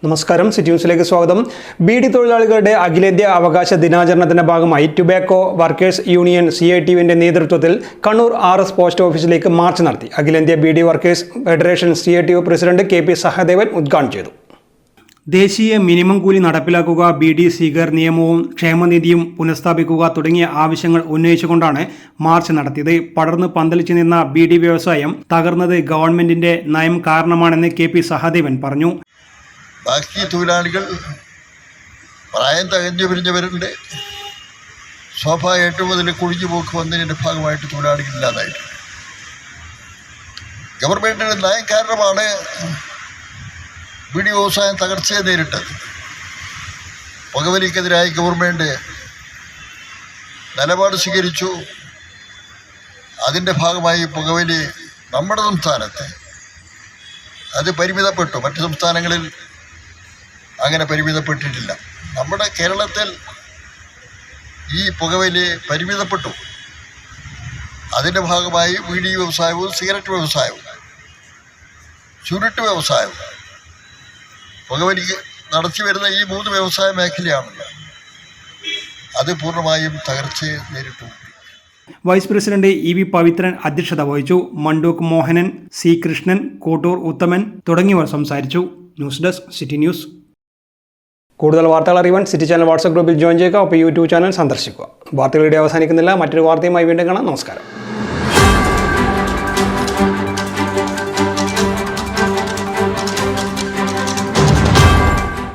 നമസ്കാരം, സിറ്റി ന്യൂസിലേക്ക് സ്വാഗതം. ബീഡി തൊഴിലാളികളുടെ അഖിലേന്ത്യാ അവകാശ ദിനാചരണത്തിന്റെ ഭാഗമായി ടുബാക്കോ വർക്കേഴ്സ് യൂണിയൻ CITUവിന്റെ നേതൃത്വത്തിൽ കണ്ണൂർ RS പോസ്റ്റ് ഓഫീസിലേക്ക് മാർച്ച് നടത്തി. അഖിലേന്ത്യാ beedi workers federation CITU president KP Sahadevan ഉദ്ഘാടനം ചെയ്തു. ദേശീയ മിനിമം കൂലി നടപ്പിലാക്കുക, ബീഡി സ്വീകർ നിയമവും ക്ഷേമനിധിയും പുനഃസ്ഥാപിക്കുക തുടങ്ങിയ ആവശ്യങ്ങൾ ഉന്നയിച്ചുകൊണ്ടാണ് മാർച്ച് നടത്തിയത്. പടർന്ന് പന്തലിച്ചു നിന്ന ബീഡി വ്യവസായം തകർന്നത് ഗവൺമെന്റിന്റെ നയം കാരണമാണെന്ന് KP സഹദേവൻ പറഞ്ഞു. ബാക്കി തൊഴിലാളികൾ പ്രായം തകഞ്ഞു പിരിഞ്ഞവരുണ്ട്. സ്വാഭാവികമായിട്ടും അതിൽ കുഴിഞ്ഞു പോക്ക് വന്നതിൻ്റെ ഭാഗമായിട്ട് തൊഴിലാളികളില്ലാതായിട്ടുണ്ട്. ഗവൺമെൻറ്റിൻ്റെ നയം കാരണമാണ് ബീഡി വ്യവസായം തകർച്ചയെ നേരിട്ടത്. പുകവലിക്കെതിരായി ഗവൺമെൻറ് നിലപാട് സ്വീകരിച്ചു. അതിൻ്റെ ഭാഗമായി പുകവലി നമ്മുടെ സംസ്ഥാനത്ത് അത് പരിമിതപ്പെട്ടു. മറ്റ് സംസ്ഥാനങ്ങളിൽ അങ്ങനെ പരിമിതപ്പെട്ടിട്ടില്ല. നമ്മുടെ കേരളത്തിൽ ഈ പുകവലി പരിമിതപ്പെട്ടു. അതിൻ്റെ ഭാഗമായി ബീഡി വ്യവസായവും സിഗരറ്റ് വ്യവസായവും ചുരുട്ട് വ്യവസായവും പുകവലി നടത്തി വരുന്ന ഈ 3 വ്യവസായ മേഖലയാണല്ലോ, അത് പൂർണ്ണമായും തകർച്ചയെ നേരിട്ടു. വൈസ് പ്രസിഡന്റ് EV പവിത്രൻ അധ്യക്ഷത വഹിച്ചു. മണ്ടൂക്ക് മോഹനൻ, C കൃഷ്ണൻ, കോട്ടൂർ ഉത്തമൻ തുടങ്ങിയവർ സംസാരിച്ചു. News desk, city news. കൂടുതൽ വാർത്തകൾ അറിയുവാൻ സിറ്റി ചാനൽ വാട്സ്ആപ്പ് ഗ്രൂപ്പിൽ ജോയിൻ ചെയ്യുക. ഒപ്പം YouTube ചാനൽ സന്ദർശിക്കുക. വാർത്തകളുടെ അവസാനിക്കുന്നില്ല. മറ്റൊരു വാർത്തയുമായി വീണ്ടും കാണാം. നമസ്കാരം.